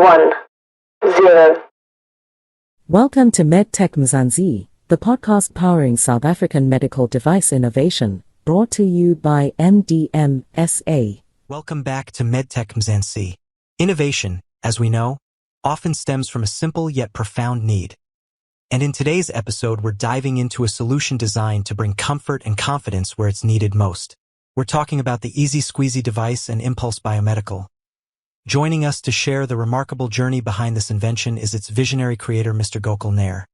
1, 0. Welcome to Tech Mzansi, the podcast powering South African medical device innovation, brought to you by MDMSA. Welcome back to Tech Mzansi. Innovation, as we know, often stems from a simple yet profound need. And in today's episode, we're diving into a solution designed to bring comfort and confidence where it's needed most. We're talking about the Easy Squeezy device and Impulse Biomedical. Joining us to share the remarkable journey behind this invention is its visionary creator, Mr. Gokul Nair.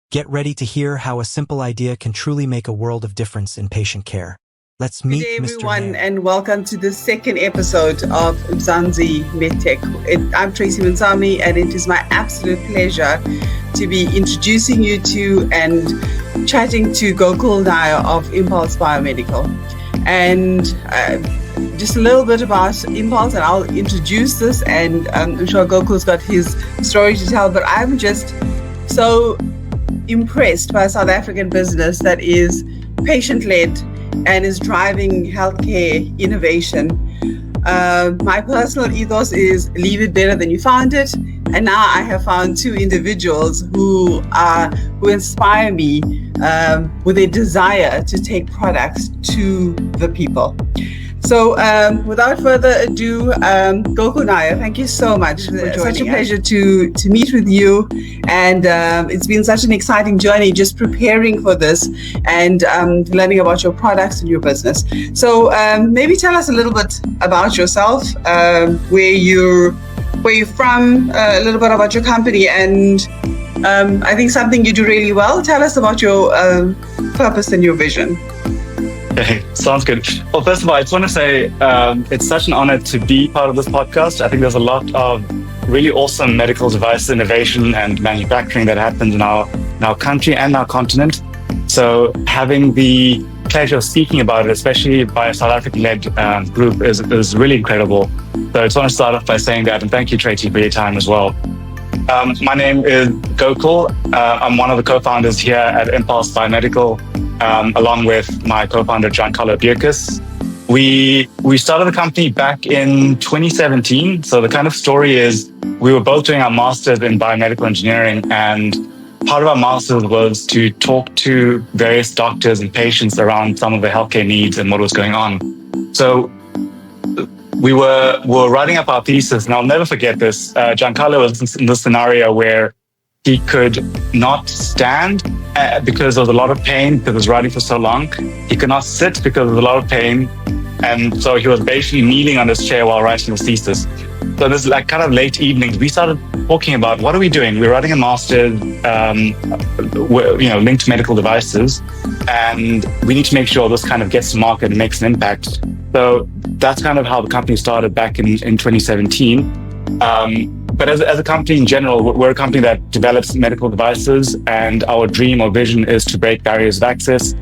Get ready to hear how a simple idea can truly make a world of difference in patient care. Let's meet Good day, Mr. everyone, Nair. and welcome to the second episode of Mzansi MedTech. I'm Tracy Moonsamy, and it is my absolute pleasure to be introducing you to and chatting to Gokul Nair of Impulse Biomedical. And just a little bit about Impulse, and I'll introduce this, and I'm sure Gokul's got his story to tell, but I'm just so impressed by a South African business that is patient-led and is driving healthcare innovation. My personal ethos is leave it better than you found it, and now I have found two individuals who inspire me with a desire to take products to the people. So without further ado, Gokul Nair, thank you so much for joining us. Such a pleasure to meet with you, and it's been such an exciting journey just preparing for this and learning about your products and your business. So maybe tell us a little bit about yourself, where you're from, a little bit about your company, and I think something you do really well. Tell us about your purpose and your vision. Okay, sounds good. Well, first of all, I just want to say it's such an honor to be part of this podcast. I think there's a lot of really awesome medical device innovation and manufacturing that happens in our country and our continent. So having the pleasure of speaking about it, especially by a South African-led group, is really incredible. So I just want to start off by saying that, and thank you, Tracy, for your time as well. My name is Gokul. I'm one of the co-founders here at Impulse Biomedical, along with my co-founder, Giancarlo Bierkes. We started the company back in 2017. So the kind of story is we were both doing our masters in biomedical engineering, and part of our masters was to talk to various doctors and patients around some of the healthcare needs and what was going on. So we were writing up our thesis, and I'll never forget this. Giancarlo was in this scenario where he could not stand because there was a lot of pain because he was writing for so long. He could not sit because there was a lot of pain. And so he was basically kneeling on his chair while writing his thesis. So this like kind of late evenings, we started talking about what are we doing? We're writing a master's, linked to medical devices, and we need to make sure this kind of gets to market and makes an impact. So that's kind of how the company started back in 2017. But as a company in general, we're a company that develops medical devices, and our dream or vision is to break barriers of access,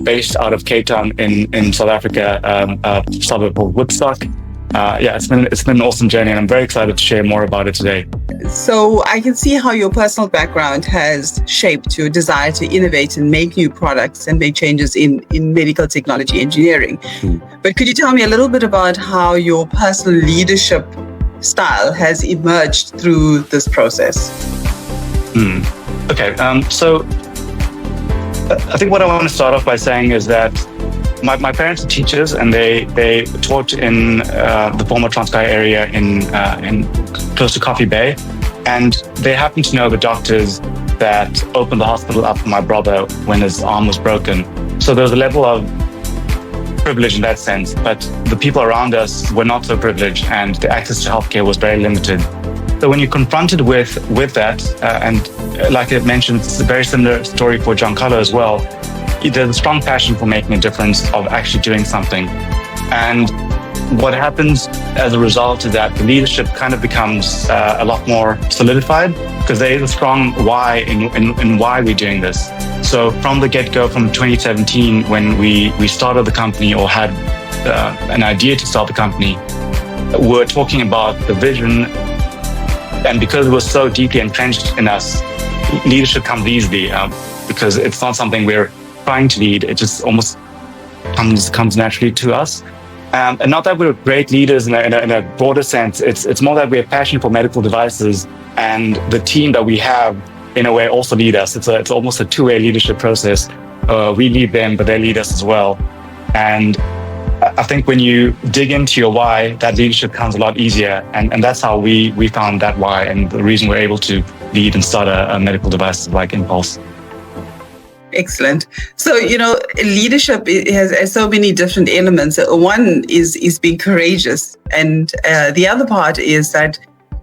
based out of Cape Town in South Africa, a suburb called Woodstock. It's been an awesome journey, and I'm very excited to share more about it today. So I can see how your personal background has shaped your desire to innovate and make new products and make changes in medical technology engineering. But could you tell me a little bit about how your personal leadership style has emerged through this process? Okay, so I think what I want to start off by saying is that my parents are teachers, and they taught in the former Transkei area in close to Coffee Bay, and they happen to know the doctors that opened the hospital up for my brother when his arm was broken. So there's a level of privilege in that sense, but the people around us were not so privileged, and the access to healthcare was very limited. So when you're confronted with that, and like I mentioned, it's a very similar story for Giancarlo as well, there's a strong passion for making a difference, of actually doing something. And what happens as a result is that the leadership kind of becomes a lot more solidified, because there is a strong why in why we're doing this. So from the get-go, from 2017, when we started the company or had an idea to start the company, we're talking about the vision. And because it was so deeply entrenched in us, leadership comes easily, because it's not something we're trying to lead. It just almost comes naturally to us. And not that we're great leaders in a broader sense. It's more that we have passion for medical devices, and the team that we have, in a way, also lead us. It's almost a two-way leadership process. We lead them, but they lead us as well. And I think when you dig into your why, that leadership comes a lot easier. And that's how we found that why, and the reason we're able to lead and start a medical device like Impulse. Excellent. So, leadership has so many different elements. One is being courageous. And the other part is that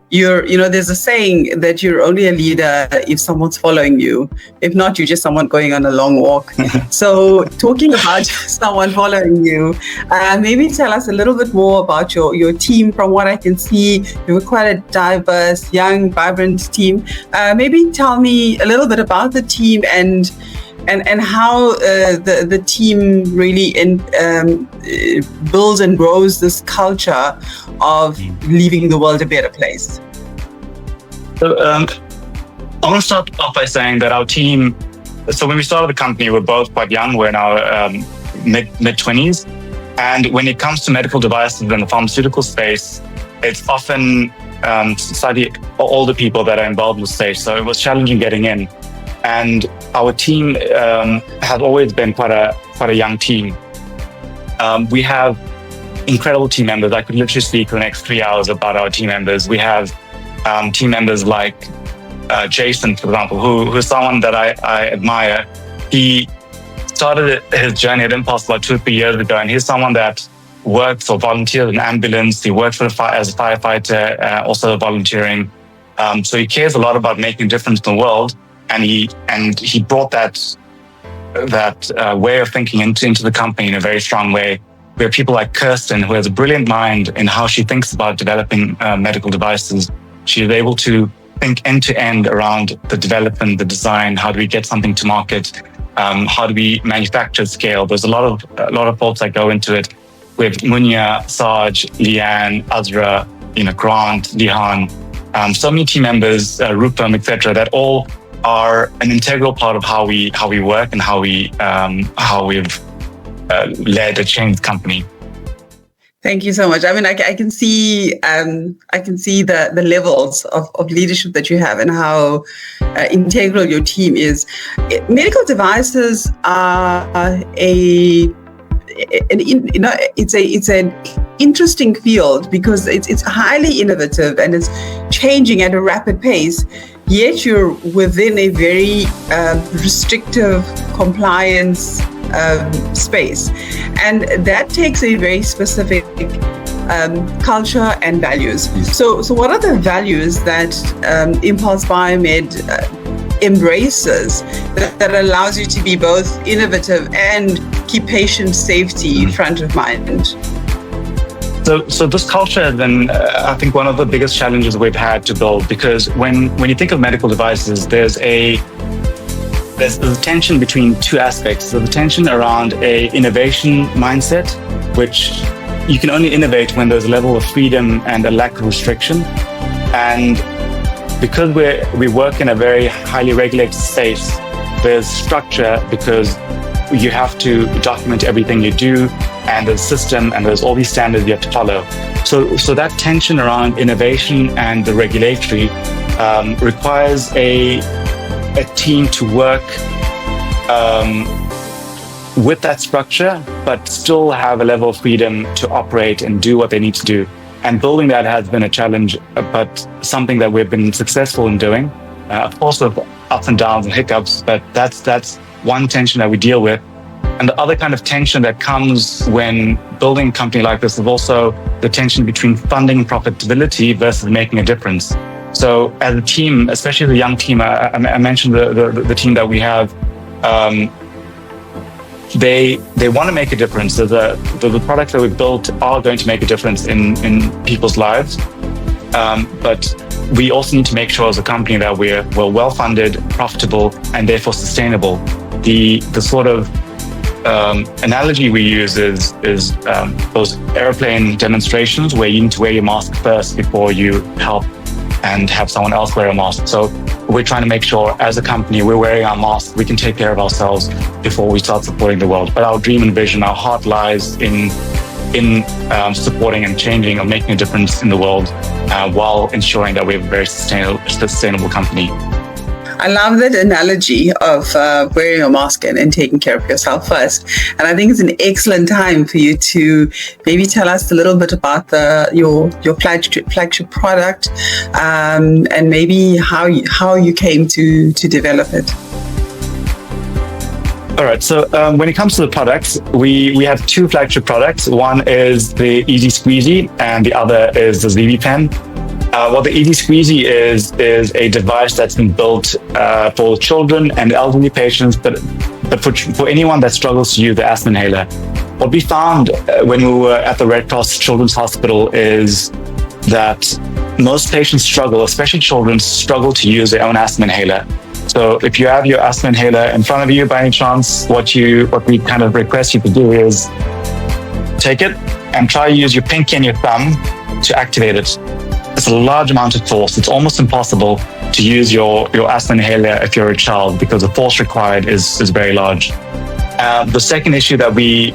there's a saying that you're only a leader if someone's following you. If not, you're just someone going on a long walk. So talking about someone following you, maybe tell us a little bit more about your team. From what I can see, you're quite a diverse, young, vibrant team. Maybe tell me a little bit about the team and how the team really builds and grows this culture of leaving the world a better place. So I want to start off by saying that our team, so when we started the company, we're both quite young. We're in our mid-20s. And when it comes to medical devices in the pharmaceutical space, it's often slightly older people that are involved in the space. So it was challenging getting in. And our team has always been quite a young team. We have incredible team members. I could literally speak for the next 3 hours about our team members. We have team members like Jason, for example, who is someone that I admire. He started his journey at Impulse about 2 or 3 years ago, and he's someone that works or volunteers in an ambulance. He works as a firefighter, also volunteering. So he cares a lot about making a difference in the world. And he brought that way of thinking into the company in a very strong way. We have people like Kirsten, who has a brilliant mind in how she thinks about developing medical devices. She is able to think end to end around the development, the design. How do we get something to market? How do we manufacture at scale? There's a lot of folks that go into it. We have Munya, Saj, Leanne, Azra, Grant, Lihan, so many team members, Rupam, etc. That all are an integral part of how we work and how we've led a changed company. Thank you so much. I mean, I can see the levels of leadership that you have and how integral your team is. Medical devices are it's an interesting field because it's highly innovative and it's changing at a rapid pace. Yet you're within a very restrictive compliance space, and that takes a very specific culture and values. So what are the values that Impulse Biomed embraces that allows you to be both innovative and keep patient safety front of mind? So this culture has been, I think, one of the biggest challenges we've had to build, because when you think of medical devices, there's a tension between two aspects. There's a tension around a innovation mindset, which you can only innovate when there's a level of freedom and a lack of restriction. And because we work in a very highly regulated space, there's structure because you have to document everything you do, and there's a system, and there's all these standards you have to follow. So that tension around innovation and the regulatory requires a team to work with that structure, but still have a level of freedom to operate and do what they need to do. And building that has been a challenge, but something that we've been successful in doing. Of course, with ups and downs and hiccups, but that's one tension that we deal with. And the other kind of tension that comes when building a company like this is also the tension between funding and profitability versus making a difference. So as a team, especially the young team, I mentioned the team that we have, they want to make a difference. The products that we've built are going to make a difference in people's lives. But we also need to make sure as a company that we're well-funded, profitable, and therefore sustainable. The sort of analogy we use is those airplane demonstrations where you need to wear your mask first before you help and have someone else wear a mask. So we're trying to make sure as a company we're wearing our mask, we can take care of ourselves before we start supporting the world. But our dream and vision, our heart lies in in supporting and changing or making a difference in the world while ensuring that we have a very sustainable company. I love that analogy of wearing a mask and taking care of yourself first. And I think it's an excellent time for you to maybe tell us a little bit about your flagship product and maybe how you came to develop it. All right. So when it comes to the products, we have two flagship products. One is the Easy Squeezy and the other is the ZB Pen. What the Easy Squeezy is a device that's been built for children and elderly patients, but for anyone that struggles to use the asthma inhaler. What we found when we were at the Red Cross Children's Hospital is that most patients struggle, especially children, struggle to use their own asthma inhaler. So if you have your asthma inhaler in front of you by any chance, what we kind of request you to do is take it and try to use your pinky and your thumb to activate it. It's a large amount of force. It's almost impossible to use your asthma inhaler if you're a child because the force required is very large. The second issue that we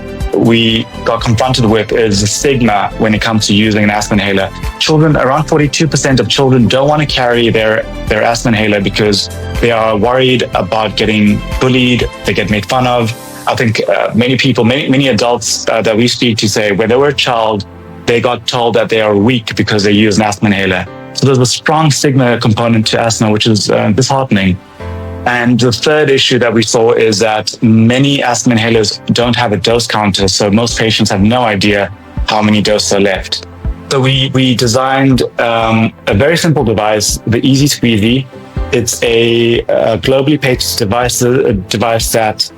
got confronted with is the stigma when it comes to using an asthma inhaler. Children, around 42% of children don't want to carry their asthma inhaler because they are worried about getting bullied, they get made fun of. I think many adults that we speak to say when they were a child, they got told that they are weak because they use an asthma inhaler. So there's a strong stigma component to asthma, which is disheartening. And the third issue that we saw is that many asthma inhalers don't have a dose counter. So most patients have no idea how many doses are left. So we designed a very simple device, the Easy Squeezy. It's a globally patented device, a device that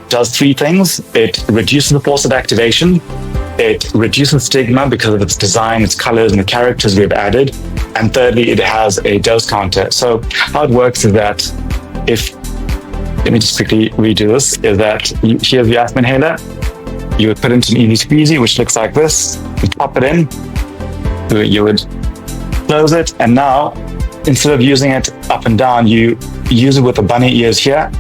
does three things. It reduces the force of activation. It reduces stigma because of its design, its colors, and the characters we've added. And thirdly, it has a dose counter. So how it works is that let me just quickly redo this, is that here's the asthma inhaler. You would put it into an Easy Squeezy, which looks like this. You pop it in, you would close it, and now, instead of using it up and down, you use it with the bunny ears here,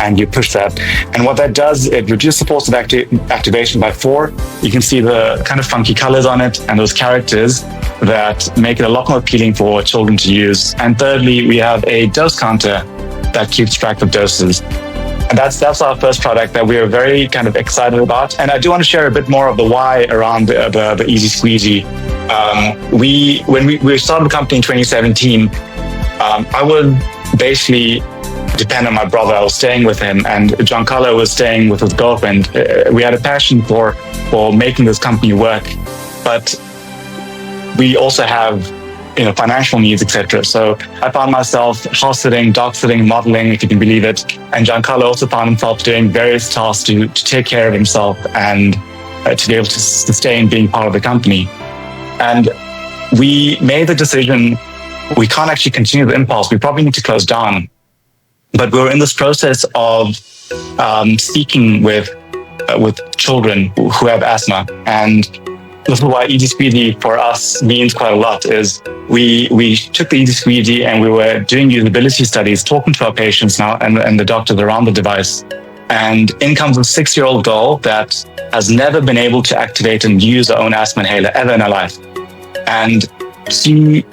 and you push that. And what that does, it reduces the force of activation by 4. You can see the kind of funky colors on it and those characters that make it a lot more appealing for children to use. And thirdly, we have a dose counter that keeps track of doses. And that's our first product that we are very kind of excited about. And I do want to share a bit more of the why around the Easy Squeezy. When we started the company in 2017, I would basically depend on my brother. I was staying with him, and Giancarlo was staying with his girlfriend. We had a passion for making this company work, but we also have financial needs, etc. So I found myself house sitting, dog sitting, modeling, if you can believe it. And Giancarlo also found himself doing various tasks to take care of himself and to be able to sustain being part of the company. And we made the decision, we can't actually continue the Impulse. We probably need to close down. But we were in this process of speaking with children who have asthma. And this is why Easy Squeezy for us means quite a lot, is we took the Easy Squeezy and we were doing usability studies, talking to our patients now and the doctors around the device. And in comes a 6-year-old girl that has never been able to activate and use her own asthma inhaler ever in her life. And she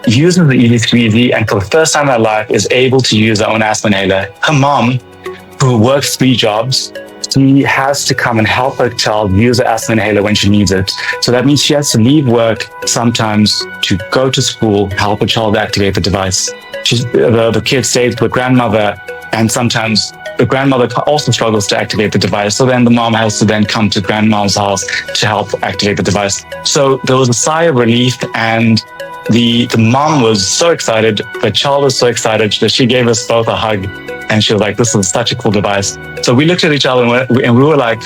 uses the Easy Squeezy and for the first time in her life is able to use her own asthma inhaler. Her mom, who works 3 jobs, she has to come and help her child use the asthma inhaler when she needs it. So that means she has to leave work sometimes to go to school, help her child activate the device. The kid stays with grandmother, and sometimes the grandmother also struggles to activate the device. So then the mom has to then come to grandma's house to help activate the device. So there was a sigh of relief, and the mom was so excited, the child was so excited that she gave us both a hug. And she was like, this is such a cool device. So we looked at each other and we were like,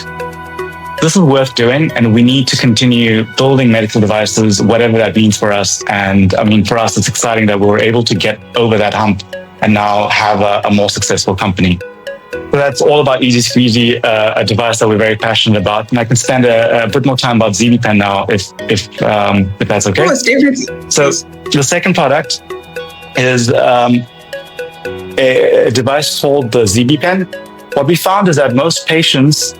this is worth doing. And we need to continue building medical devices, whatever that means for us. And I mean, for us, it's exciting that we were able to get over that hump and now have a more successful company. So that's all about Easy Squeezy, a device that we're very passionate about. And I can spend a bit more time about ZB Pen now, if that's okay. Oh, it's definitely. So the second product is a device called the ZB Pen. What we found is that most patients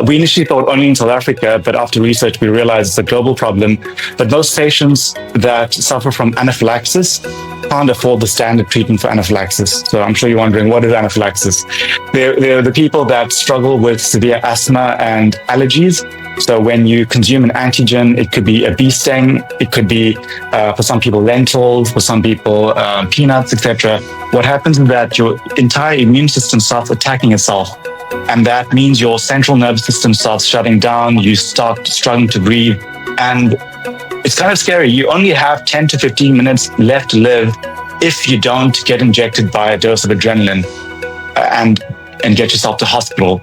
we initially thought only in South Africa, but after research, we realized it's a global problem. But most patients that suffer from anaphylaxis can't afford the standard treatment for anaphylaxis. So I'm sure you're wondering, what is anaphylaxis? They're the people that struggle with severe asthma and allergies. So when you consume an antigen, it could be a bee sting, it could be, for some people, lentils, for some people, peanuts, etc. What happens is that your entire immune system starts attacking itself. And that means your central nervous system starts shutting down, you start struggling to breathe. And it's kind of scary. You only have 10 to 15 minutes left to live if you don't get injected by a dose of adrenaline and get yourself to hospital.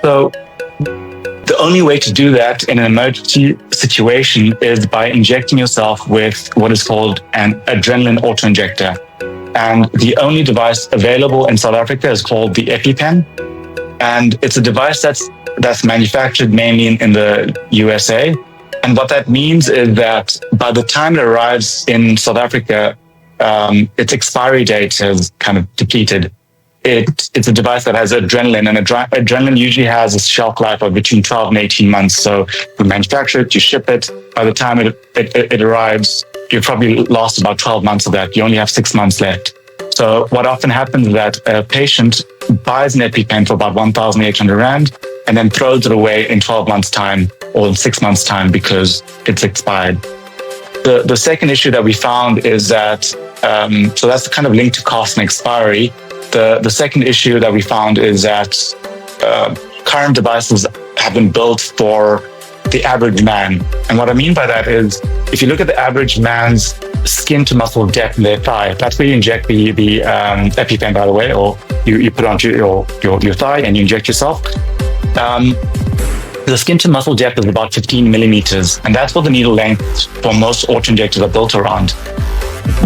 So the only way to do that in an emergency situation is by injecting yourself with what is called an adrenaline autoinjector. And the only device available in South Africa is called the EpiPen. And it's a device that's manufactured mainly in the USA. And what that means is that by the time it arrives in South Africa, its expiry date has kind of depleted. It's a device that has adrenaline, and adrenaline usually has a shelf life of between 12 and 18 months. So you manufacture it, you ship it. By the time it arrives, you probably lost about 12 months of that. You only have 6 months left. So what often happens is that a patient buys an EpiPen for about 1,800 Rand and then throws it away in 12 months' time or in 6 months' time because it's expired. The second issue that we found is that, so that's kind of linked to cost and expiry. The second issue that we found is that current devices have been built for the average man. And what I mean by that is, if you look at the average man's skin to muscle depth in their thigh, that's where you inject the EpiPen, by the way, or you put it onto your thigh and you inject yourself. The skin to muscle depth is about 15 millimeters, and that's what the needle length for most autoinjectors are built around.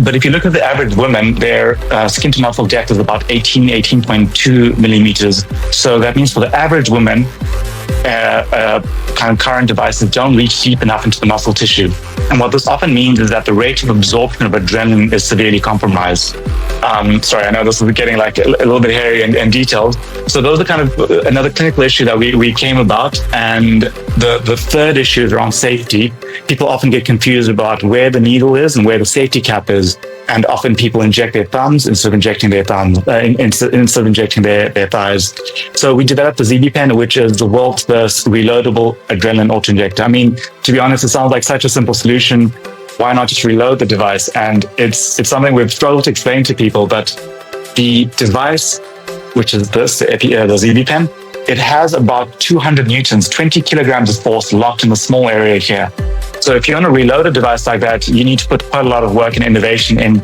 But if you look at the average woman, their skin to muscle depth is about 18.2 millimeters. So that means for the average woman, kind of current devices don't reach deep enough into the muscle tissue. And what this often means is that the rate of absorption of adrenaline is severely compromised. Sorry, I know this is getting like a little bit hairy and detailed. So those are kind of another clinical issue that we came about. And the third issue is around safety. People often get confused about where the needle is and where the safety cap is. And often people inject their thumbs instead of injecting their thumbs, instead of injecting their thighs. So we developed the EpiPen, which is the world's first reloadable adrenaline autoinjector. I mean, to be honest, it sounds like such a simple solution. Why not just reload the device? And it's something we've struggled to explain to people, but the device, which is the EpiPen, it has about 200 newtons, 20 kilograms of force locked in a small area here. So if you want to reload a device like that, you need to put quite a lot of work and innovation in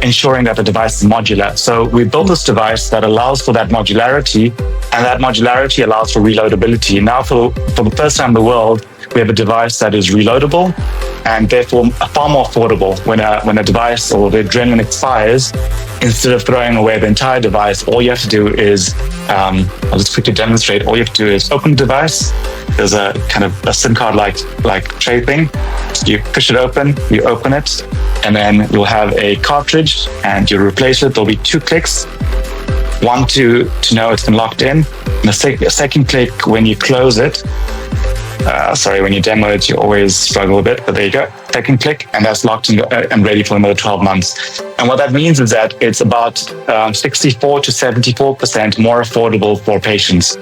ensuring that the device is modular. So we built this device that allows for that modularity, and that modularity allows for reloadability. Now, for the first time in the world, we have a device that is reloadable and therefore far more affordable. When a device or the adrenaline expires, instead of throwing away the entire device, all you have to do is, I'll just quickly demonstrate, all you have to do is open the device. There's a kind of a SIM card like tray thing. So you push it open, you open it, and then you'll have a cartridge and you replace it. There'll be 2 clicks. One to know it's been locked in, and a second click when you close it. When you demo it, you always struggle a bit, but there you go. Second click, and that's locked and ready for another 12 months. And what that means is that it's about 64 to 74% more affordable for patients.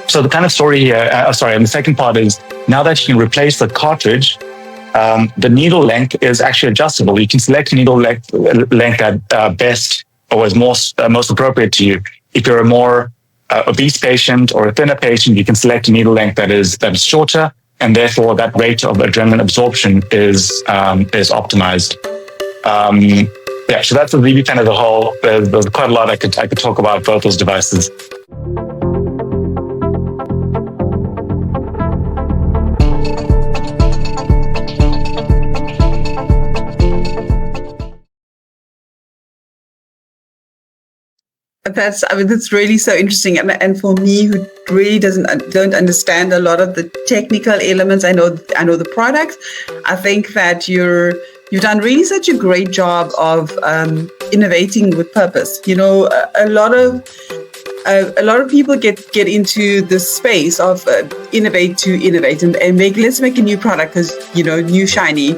So the kind of story here, and the second part is, now that you can replace the cartridge, the needle length is actually adjustable. You can select a needle length that best or is most appropriate to you. If you're a more obese patient or a thinner patient, you can select a needle length that is shorter, and therefore that rate of adrenaline absorption is optimized. So that's the EpiPen as a whole. There's quite a lot I could talk about both those devices. That's really so interesting, and for me, who really don't understand a lot of the technical elements, I know the products. I think that you've done really such a great job of innovating with purpose. You know, a lot of a lot of people get into this space of innovate to innovate and let's make a new product because, new shiny,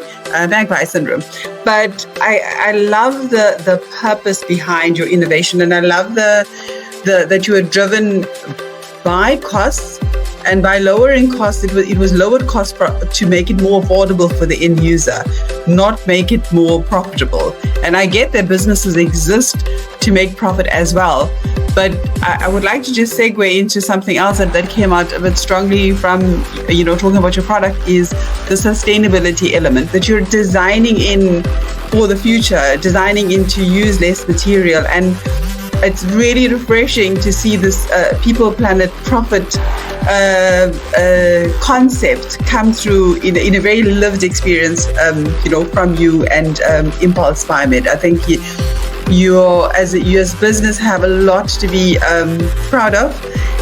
magpie syndrome. But I love the purpose behind your innovation, and I love that you are driven by costs. And by lowering costs, it was lowered cost to make it more affordable for the end user, not make it more profitable. And I get that businesses exist to make profit as well. But I would like to just segue into something else that came out a bit strongly from, talking about your product, is the sustainability element, that you're designing in for the future, designing in to use less material. And it's really refreshing to see this people, planet, profit concept come through in a very lived experience, from you and Impulse Biomed. I think you as a business have a lot to be proud of,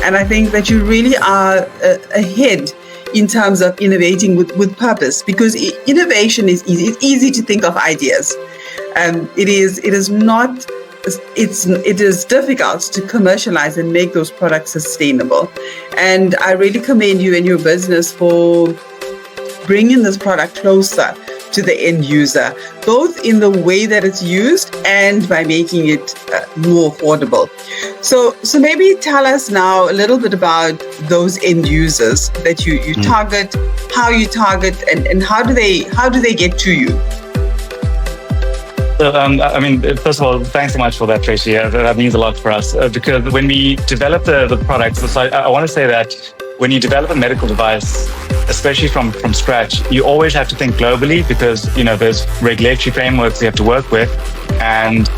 and I think that you really are ahead in terms of innovating with purpose, because innovation is easy. It's easy to think of ideas. It is difficult to commercialize and make those products sustainable. And I really commend you and your business for bringing this product closer to the end user, both in the way that it's used and by making it more affordable. So maybe tell us now a little bit about those end users that you target, how you target, and how do they get to you? So, first of all, thanks so much for that, Tracy. That means a lot for us because when we develop the products, so I want to say that when you develop a medical device, especially from scratch, you always have to think globally because, there's regulatory frameworks you have to work with. And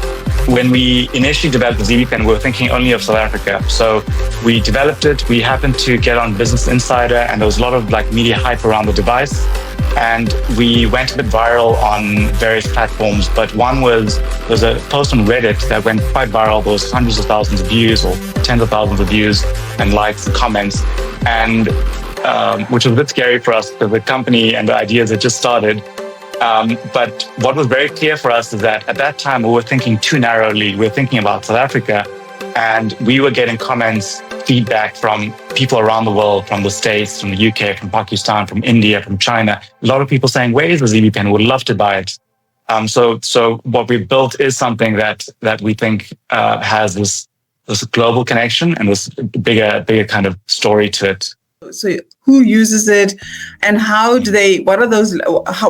when we initially developed the ZB pen, we were thinking only of South Africa. So we developed it. We happened to get on Business Insider, and there was a lot of media hype around the device. And we went a bit viral on various platforms, but there was a post on Reddit that went quite viral. There was hundreds of thousands of views or tens of thousands of views and likes and comments, and which was a bit scary for us because the company and the ideas had just started. But what was very clear for us is that at that time we were thinking too narrowly. We were thinking about South Africa, and we were getting comments, feedback from people around the world, from the States, from the UK, from Pakistan, from India, from China. A lot of people saying, "Where is the ZB pen? Would love to buy it." So what we've built is something that we think has this global connection and this bigger kind of story to it. So who uses it, and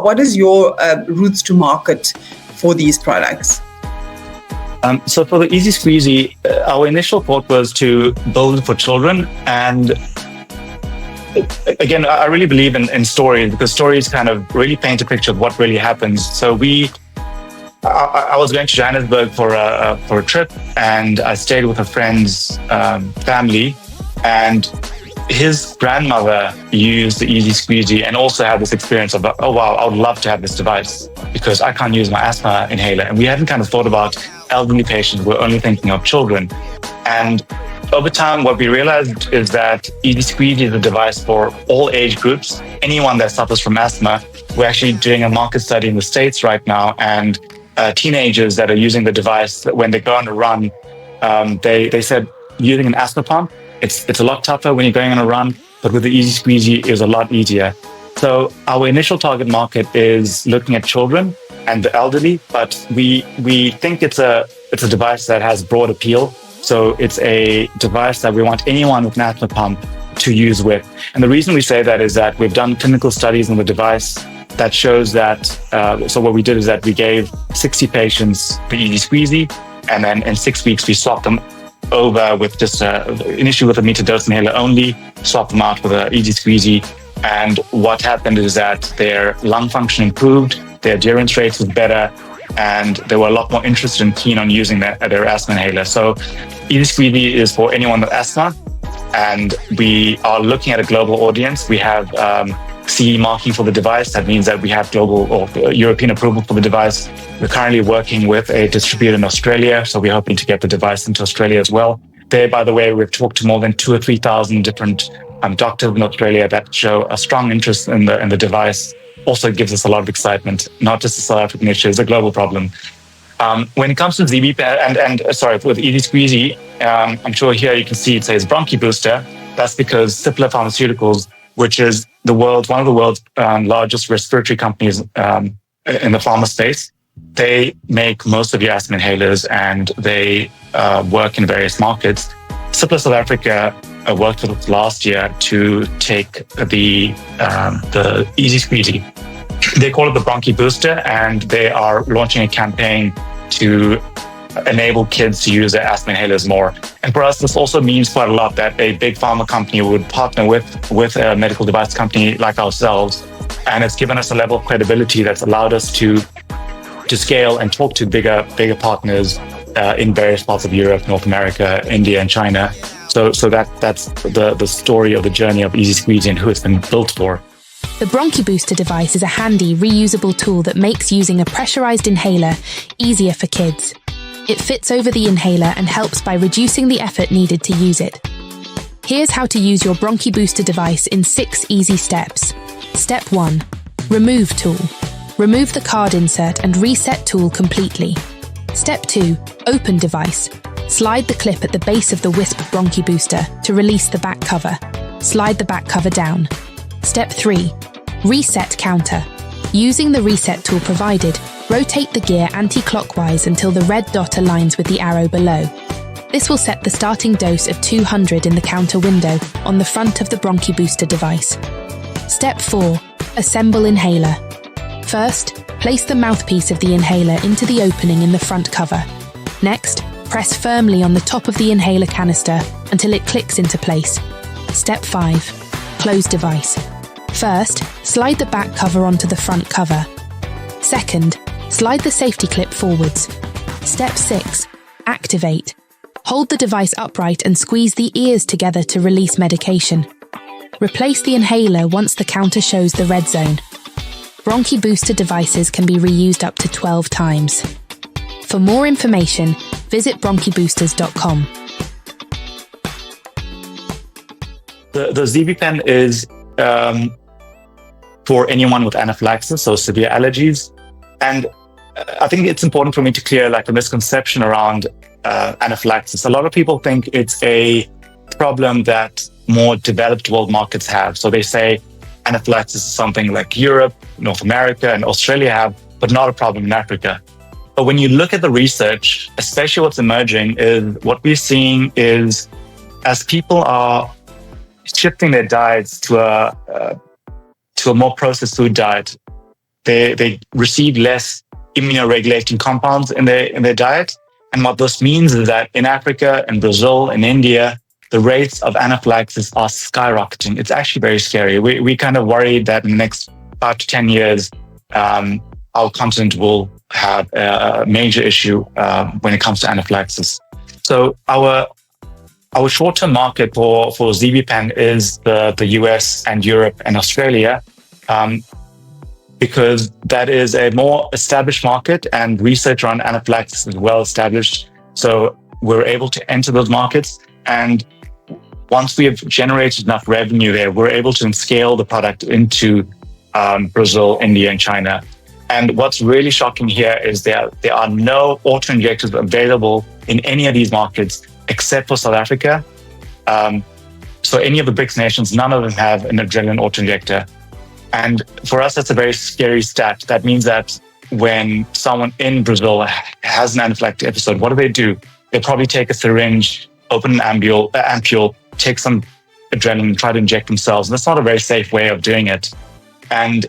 what is your routes to market for these products? So for the Easy Squeezy, our initial thought was to build it for children. And again, I really believe in stories because stories kind of really paint a picture of what really happens. So I was going to Johannesburg for a trip, and I stayed with a friend's family, and his grandmother used the Easy Squeezy and also had this experience of, oh wow, I would love to have this device because I can't use my asthma inhaler. And we hadn't kind of thought about elderly patients, we're only thinking of children. And over time, what we realized is that Easy Squeezy is a device for all age groups, anyone that suffers from asthma. We're actually doing a market study in the States right now, and teenagers that are using the device, when they go on a run, they said using an asthma pump, it's a lot tougher when you're going on a run, but with the Easy Squeezy, it was a lot easier. So our initial target market is looking at children and the elderly, but we think it's a device that has broad appeal. So it's a device that we want anyone with an asthma pump to use with. And the reason we say that is that we've done clinical studies on the device that shows that, so what we did is that we gave 60 patients the Easy Squeezy, and then in 6 weeks, we swapped them over with just initially with a meter dose inhaler only, swapped them out with an Easy Squeezy. And what happened is that their lung function improved, their adherence rates was better, and they were a lot more interested and keen on using their asthma inhaler. So Easy Squeezy is for anyone with asthma, and we are looking at a global audience. We have CE marking for the device. That means that we have global or European approval for the device. We're currently working with a distributor in Australia, so we're hoping to get the device into Australia as well. There, by the way, we've talked to more than 2,000 or 3,000 different doctors in Australia that show a strong interest in the device. Also gives us a lot of excitement, not just a South African issue, it's a global problem. When it comes to ZB with Easy Squeezy, I'm sure here you can see it says Broni Booster. That's because Cipla Pharmaceuticals, which is one of the world's largest respiratory companies in the pharma space, they make most of your asthma inhalers and they work in various markets. Cipla South Africa worked with us last year to take the Easy Squeezy. They call it the Broni Booster, and they are launching a campaign to enable kids to use their asthma inhalers more. And for us, this also means quite a lot that a big pharma company would partner with a medical device company like ourselves. And it's given us a level of credibility that's allowed us to scale and talk to bigger partners in various parts of Europe, North America, India, and China. So that's the story of the journey of Easy Squeezy and who it's been built for. The Broni Booster device is a handy, reusable tool that makes using a pressurized inhaler easier for kids. It fits over the inhaler and helps by reducing the effort needed to use it. Here's how to use your Broni Booster device in 6 easy steps. Step 1. Remove tool. Remove the card insert and reset tool completely. Step 2. Open device. Slide the clip at the base of the Wisp Broni Booster to release the back cover. Slide the back cover down. Step 3. Reset counter. Using the reset tool provided, rotate the gear anti-clockwise until the red dot aligns with the arrow below. This will set the starting dose of 200 in the counter window on the front of the Broni Booster device. Step 4. Assemble inhaler. First, place the mouthpiece of the inhaler into the opening in the front cover. Next, press firmly on the top of the inhaler canister until it clicks into place. Step 5. Close device. First, slide the back cover onto the front cover. Second, slide the safety clip forwards. Step 6. Activate. Hold the device upright and squeeze the ears together to release medication. Replace the inhaler once the counter shows the red zone. Broni Booster devices can be reused up to 12 times. For more information, visit broniboosters.com. The ZB pen is for anyone with anaphylaxis, so severe allergies. And I think it's important for me to clear the misconception around anaphylaxis. A lot of people think it's a problem that more developed world markets have. So they say anaphylaxis is something like Europe, North America, and Australia have, but not a problem in Africa. But when you look at the research, especially what's emerging, is what we're seeing is as people are shifting their diets to a more processed food diet, they receive less immunoregulating compounds in their diet. And what this means is that in Africa and Brazil and India, the rates of anaphylaxis are skyrocketing. It's actually very scary. We kind of worried that in the next 5 to 10 years, our continent will have a major issue when it comes to anaphylaxis. So our short-term market for ZB-Pen is the US and Europe and Australia, because that is a more established market and research around anaphylaxis is well established. So we're able to enter those markets. And once we have generated enough revenue there, we're able to scale the product into Brazil, India, and China. And what's really shocking here is there are no auto-injectors available in any of these markets except for South Africa. So any of the BRICS nations, none of them have an adrenaline auto-injector. And for us, that's a very scary stat. That means that when someone in Brazil has an anaphylactic episode, what do? They probably take a syringe, open an ampule, take some adrenaline, try to inject themselves. And that's not a very safe way of doing it. And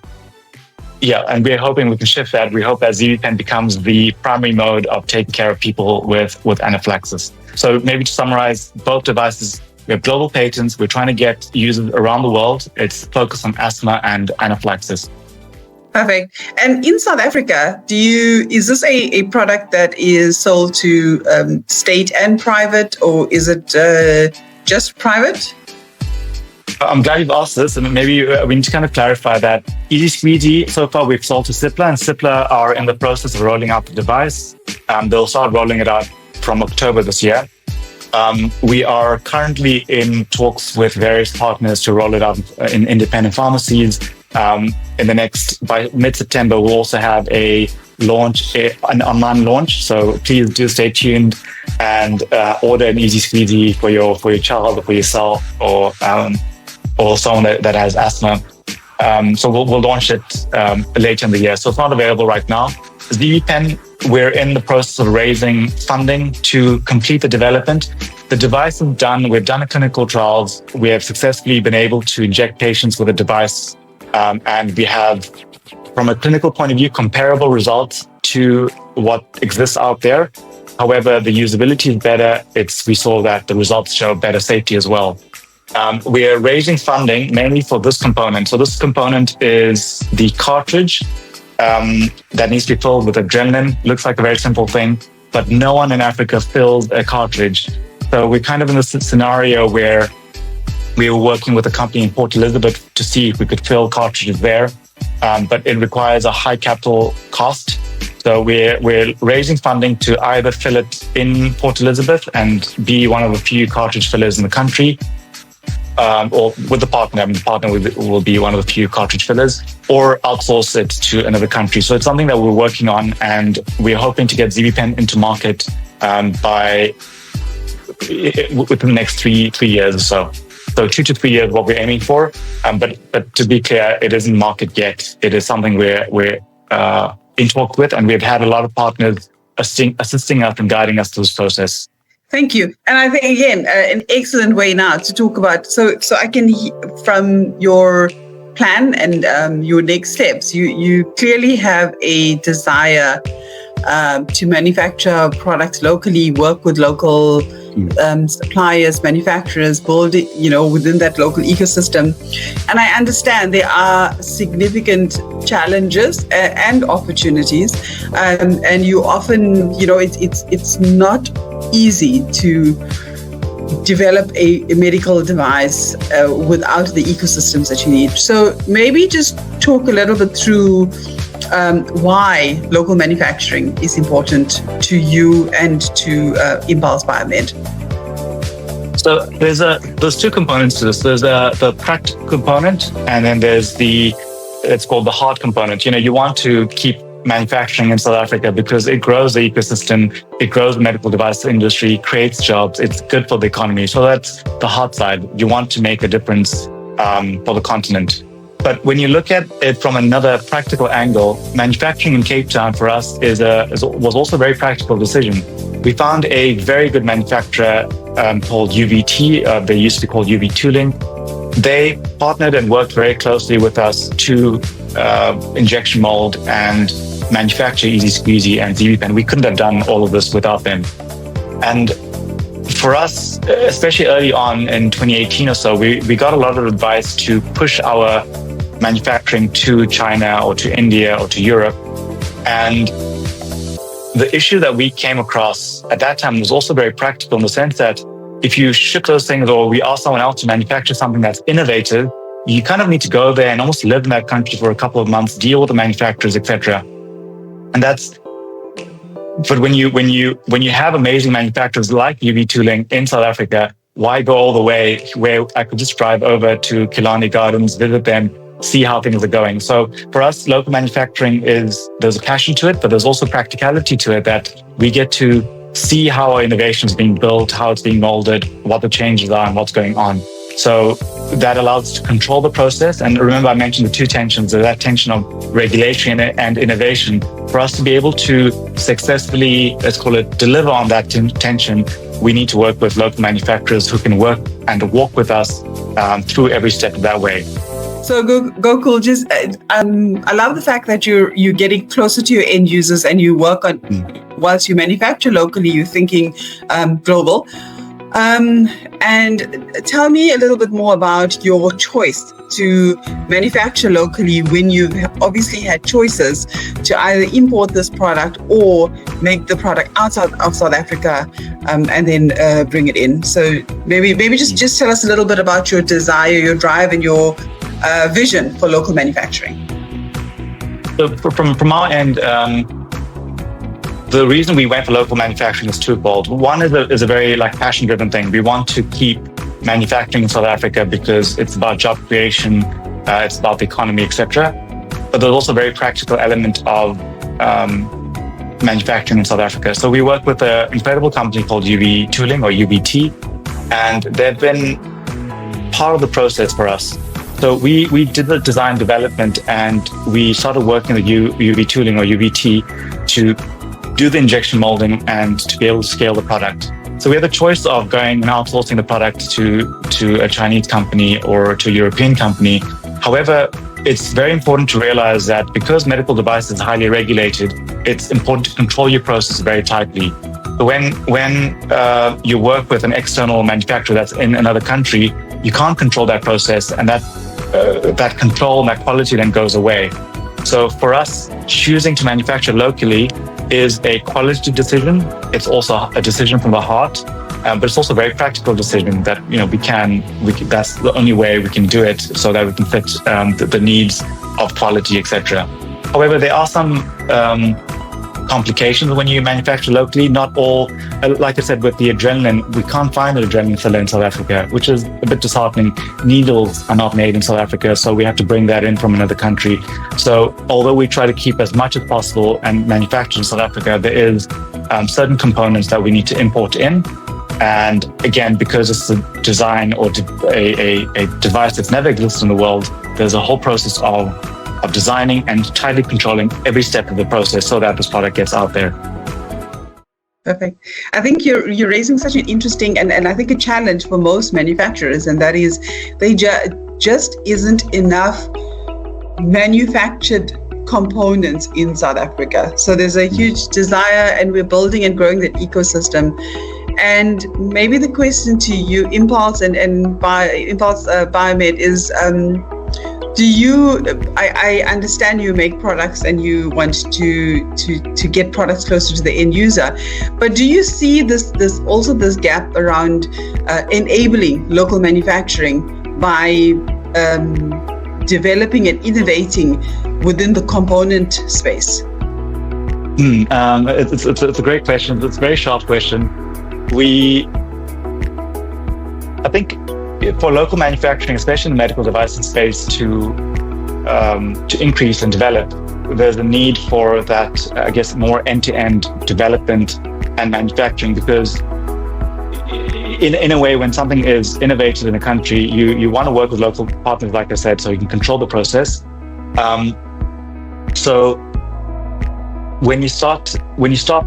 we're hoping we can shift that. We hope that ZB-Pen becomes the primary mode of taking care of people with anaphylaxis. So maybe to summarize, both devices, we have global patents. We're trying to get users around the world. It's focused on asthma and anaphylaxis. Perfect. And in South Africa, is this a product that is sold to state and private, or is it just private? I'm glad you've asked this, and maybe we need to kind of clarify that Easy Squeezy, so far we've sold to Cipla, and Cipla are in the process of rolling out the device. They'll start rolling it out from October this year. We are currently in talks with various partners to roll it out in independent pharmacies In the next, by mid-September, we'll also have an online launch. So please do stay tuned and order an Easy Squeezy for your child or for yourself or someone that has asthma. So we'll launch it later in the year. So it's not available right now. ZB-Pen, we're in the process of raising funding to complete the development. The device is done. We've done clinical trials. We have successfully been able to inject patients with a device. And we have, from a clinical point of view, comparable results to what exists out there. However, the usability is better. We saw that the results show better safety as well. We are raising funding mainly for this component. So this component is the cartridge that needs to be filled with adrenaline. Looks like a very simple thing, but no one in Africa fills a cartridge. So we're kind of in this scenario where we were working with a company in Port Elizabeth to see if we could fill cartridges there, but it requires a high capital cost. So we're raising funding to either fill it in Port Elizabeth and be one of the few cartridge fillers in the country, or with the partner. The partner will be one of the few cartridge fillers, or outsource it to another country. So it's something that we're working on, and we're hoping to get ZB-Pen into market within the next three years or so. So 2 to 3 years, what we're aiming for. But to be clear, it isn't market yet. It is something we're in talk with, and we've had a lot of partners assisting us and guiding us through this process. Thank you. And I think, again, an excellent way now to talk about, so I can, from your plan and your next steps, you clearly have a desire to manufacture products locally, work with local suppliers, manufacturers, build it, within that local ecosystem. And I understand there are significant challenges and opportunities, and you often, it's not easy to develop a medical device without the ecosystems that you need. So maybe just talk a little bit through why local manufacturing is important to you and to Impulse Biomed. So there's two components to this. There's the practical component, and then there's it's called the hard component. You want to keep manufacturing in South Africa because it grows the ecosystem, it grows the medical device industry, creates jobs, it's good for the economy. So that's the hard side. You want to make a difference for the continent. But when you look at it from another practical angle, manufacturing in Cape Town for us was also a very practical decision. We found a very good manufacturer called UVT. They used to be called UV Tooling. They partnered and worked very closely with us to injection mold and manufacture Easy Squeezy and ZB-Pen. We couldn't have done all of this without them. And for us, especially early on in 2018 or so, we got a lot of advice to push our manufacturing to China or to India or to Europe. And the issue that we came across at that time was also very practical in the sense that if you ship those things or we ask someone else to manufacture something that's innovative, you kind of need to go there and almost live in that country for a couple of months, deal with the manufacturers, etc. And but when you have amazing manufacturers like UV Tooling in South Africa, why go all the way where I could just drive over to Killarney Gardens, visit them, see how things are going? So for us, local manufacturing there's a passion to it, but there's also practicality to it that we get to see how our innovation is being built, how it's being molded, what the changes are and what's going on. So that allows us to control the process. And remember, I mentioned the two tensions, that tension of regulation and innovation. For us to be able to successfully, let's call it, deliver on that tension, we need to work with local manufacturers who can work and walk with us through every step of that way. So Gokul, just I love the fact that you're getting closer to your end users and you work on, whilst you manufacture locally, you're thinking global. And tell me a little bit more about your choice to manufacture locally when you've obviously had choices to either import this product or make the product outside of South Africa and then bring it in. So maybe just tell us a little bit about your desire, your drive, and your vision for local manufacturing. So from our end, the reason we went for local manufacturing is twofold. One is a very passion-driven thing. We want to keep manufacturing in South Africa because it's about job creation, it's about the economy, etc. But there's also a very practical element of manufacturing in South Africa. So we work with an incredible company called UV Tooling, or UVT, and they've been part of the process for us. So we did the design development, and we started working with UV Tooling, or UVT, to do the injection molding and to be able to scale the product. So we had the choice of going and outsourcing the product to a Chinese company or to a European company. However, it's very important to realize that because medical device is highly regulated, it's important to control your process very tightly. So when you work with an external manufacturer that's in another country, you can't control that process, and that control and that quality then goes away. So for us, choosing to manufacture locally is a quality decision. It's also a decision from the heart, but it's also a very practical decision that we can. That's the only way we can do it, so that we can fit the needs of quality, etc. However, there are some complications when you manufacture locally. Not all, like I said, with the adrenaline, we can't find an adrenaline filler in South Africa, which is a bit disheartening. Needles are not made in South Africa, so we have to bring that in from another country. So although we try to keep as much as possible and manufacture in South Africa, there is certain components that we need to import in. And again, because it's a design or a device that's never existed in the world, there's a whole process of designing and tightly controlling every step of the process so that this product gets out there. Perfect. I think you're raising such an interesting and I think a challenge for most manufacturers, and that is they just isn't enough manufactured components in South Africa. So there's a huge desire, and we're building and growing that ecosystem. And maybe the question to you, Impulse and Impulse Biomed, is I understand you make products and you want to get products closer to the end user, but do you see this gap around enabling local manufacturing by developing and innovating within the component space? It's a great question. It's a very sharp question. I think for local manufacturing, especially in the medical devices space, to increase and develop, there's a need for that, I guess, more end-to-end development and manufacturing, because in a way, when something is innovated in a country, you want to work with local partners, like I said, so you can control the process. So when you start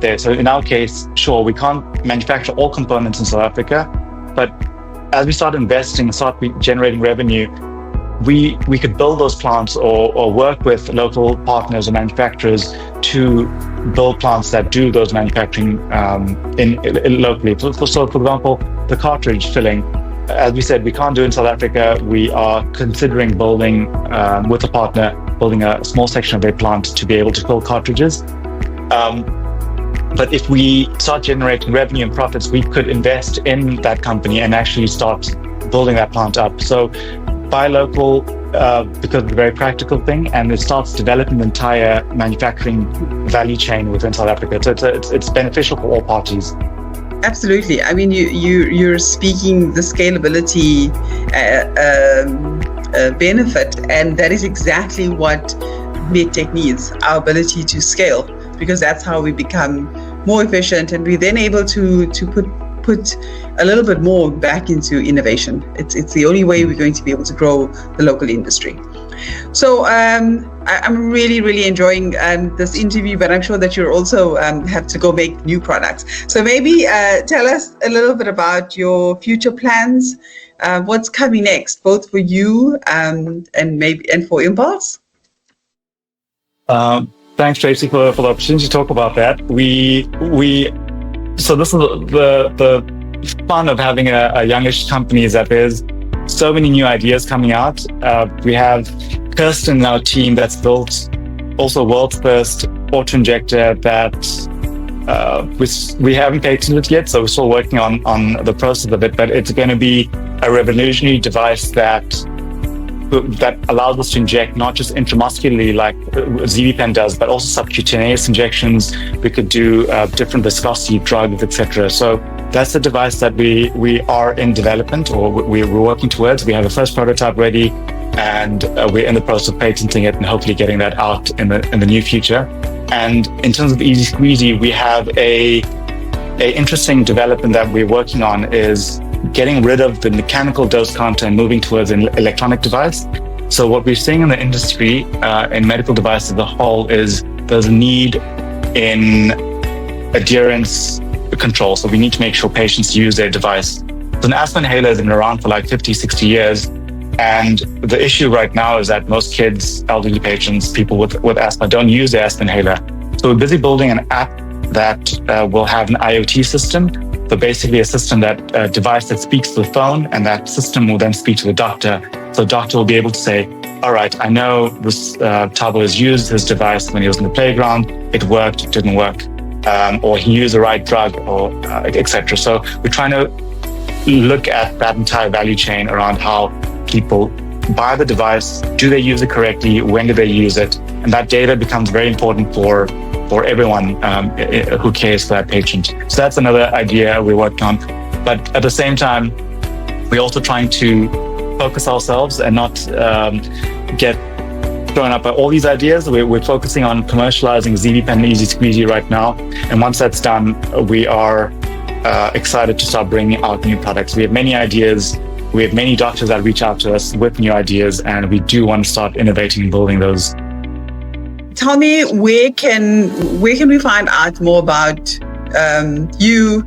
there, so in our case, sure, we can't manufacture all components in South Africa, but as we start investing, start generating revenue, we could build those plants or work with local partners or manufacturers to build plants that do those manufacturing in locally. So for example, the cartridge filling, as we said, we can't do in South Africa. We are considering building with a partner, building a small section of a plant to be able to fill cartridges. But if we start generating revenue and profits, we could invest in that company and actually start building that plant up. So buy local, because it's a very practical thing, and it starts developing the entire manufacturing value chain within South Africa. So it's beneficial for all parties. Absolutely. I mean, you're speaking the scalability benefit, and that is exactly what MedTech needs, our ability to scale, because that's how we become more efficient, and we're then able to put a little bit more back into innovation. It's the only way we're going to be able to grow the local industry. So I'm really, really enjoying this interview, but I'm sure that you'll also have to go make new products. So maybe tell us a little bit about your future plans, what's coming next, both for you and for Impulse. Thanks, Tracy, for the opportunity to talk about that. So this is the fun of having a youngish company, is that there's so many new ideas coming out. We have Kirsten in our team that's built also world's first auto-injector that we haven't patented it yet, so we're still working on the process of it, but it's going to be a revolutionary device that that allows us to inject not just intramuscularly like ZV-Pen does, but also subcutaneous injections. We could do different viscosity drugs, etc. So that's the device that we are in development, or we're working towards. We have a first prototype ready, and we're in the process of patenting it and hopefully getting that out in the near future. And in terms of Easy Squeezy, we have a interesting development that we're working on is getting rid of the mechanical dose counter and moving towards an electronic device. So what we're seeing in the industry, in medical devices as a whole, is there's a need in adherence control. So we need to make sure patients use their device. So an asthma inhaler has been around for like 50, 60 years. And the issue right now is that most kids, elderly patients, people with asthma don't use their asthma inhaler. So we're busy building an app that will have an IoT system. So basically a system that device that speaks to the phone, and that system will then speak to the doctor. So the doctor will be able to say, all right, I know this Tabo has used his device when he was in the playground. It worked, it didn't work. Or he used the right drug, or etc. So we're trying to look at that entire value chain around how people buy the device, do they use it correctly, when do they use it? And that data becomes very important for everyone who cares for that patient. So that's another idea we're working on. But at the same time, we're also trying to focus ourselves and not get thrown up by all these ideas. We're focusing on commercializing ZV-Pen and Easy Squeezy right now. And once that's done, we are excited to start bringing out new products. We have many ideas. We have many doctors that reach out to us with new ideas, and we do want to start innovating and building those. Tell me, where can we find out more about you,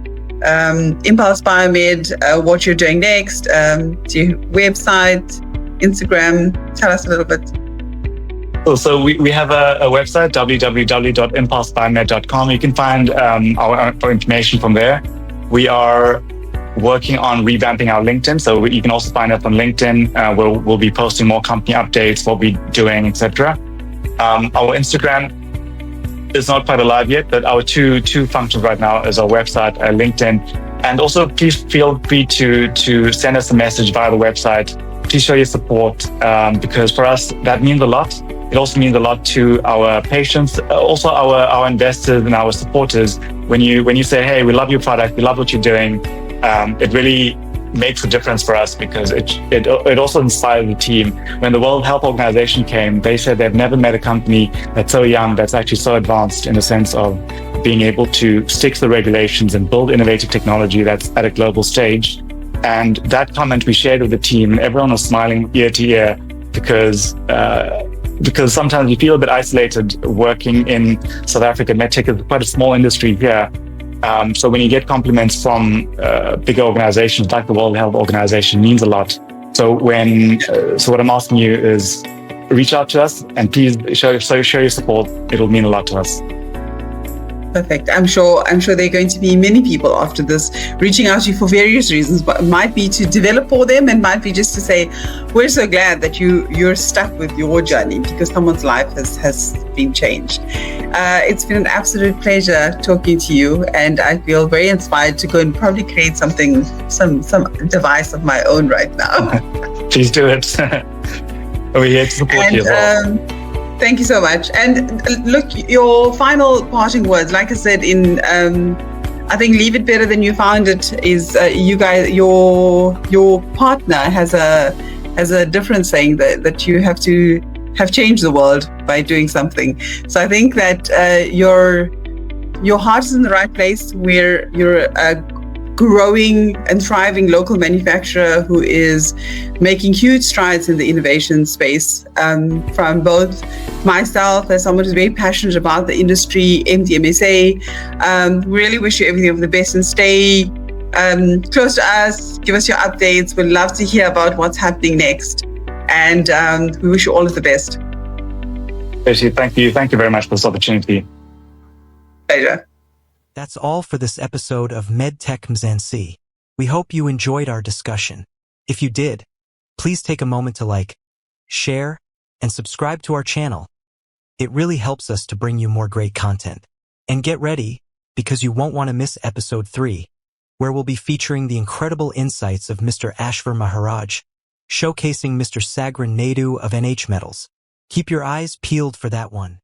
Impulse Biomed, what you're doing next, your website, Instagram? Tell us a little bit. So we have a website, www.impulsebiomed.com. You can find our information from there. We are working on revamping our LinkedIn. So you can also find us on LinkedIn. We'll be posting more company updates, what we're doing, etc. Our Instagram is not quite alive yet, but our two functions right now is our website, LinkedIn. And also please feel free to send us a message via the website. Please show your support, because for us, that means a lot. It also means a lot to our patients, also our investors and our supporters. When you say, hey, we love your product, we love what you're doing, it really makes a difference for us, because it also inspires the team. When the World Health Organization came, they said they've never met a company that's so young, that's actually so advanced in the sense of being able to stick to the regulations and build innovative technology that's at a global stage. And that comment we shared with the team, and everyone was smiling ear to ear, because sometimes you feel a bit isolated working in South Africa. MedTech is quite a small industry here. So when you get compliments from bigger organizations like the World Health Organization, means a lot. So what I'm asking you is reach out to us, and please show your support. It'll mean a lot to us. Perfect. I'm sure there are going to be many people after this reaching out to you for various reasons, but it might be to develop for them, and might be just to say, we're so glad that you're stuck with your journey, because someone's life has been changed. It's been an absolute pleasure talking to you, and I feel very inspired to go and probably create some device of my own right now. Please do it. We're here to support you as well. Thank you so much. And look, your final parting words, like I said, I think leave it better than you found it, is you guys, your partner has a different saying that you have to have changed the world by doing something. So I think that your heart is in the right place, where you're a growing and thriving local manufacturer who is making huge strides in the innovation space. From both myself, as someone who's very passionate about the industry, MDMSA, really wish you everything of the best, and stay close to us. Give us your updates. We'd love to hear about what's happening next. And we wish you all of the best. Tracy, thank you. Thank you very much for this opportunity. Pleasure. That's all for this episode of Tech Mzansi. We hope you enjoyed our discussion. If you did, please take a moment to like, share, and subscribe to our channel. It really helps us to bring you more great content. And get ready, because you won't want to miss episode 3, where we'll be featuring the incredible insights of Mr. Ashvar Maharaj. showcasing Mr. Sagran Naidu of NH Metals. Keep your eyes peeled for that one.